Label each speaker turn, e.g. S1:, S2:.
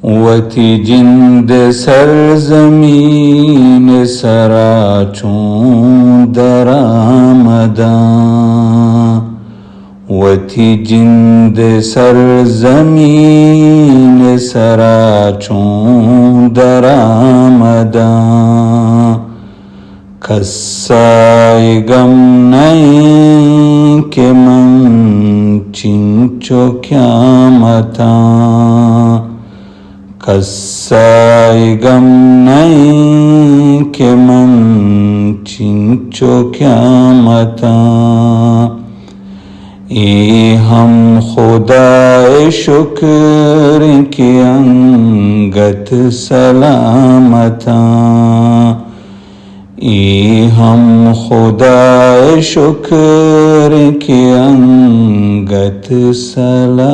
S1: वती जिंद सरजमीन सराचों दरामदां, वती जिंद सरजमीन सराचों दरामदां, कस्साए गम नहीं के मन चिंचो क़यामतां, कस्साए गम नहीं के मन चिंचो क़यामतां। ए हम खुदाए शुक्र की अंगत सलामतां, ए हम खुदाए शुक्र की अंगत सलामतां।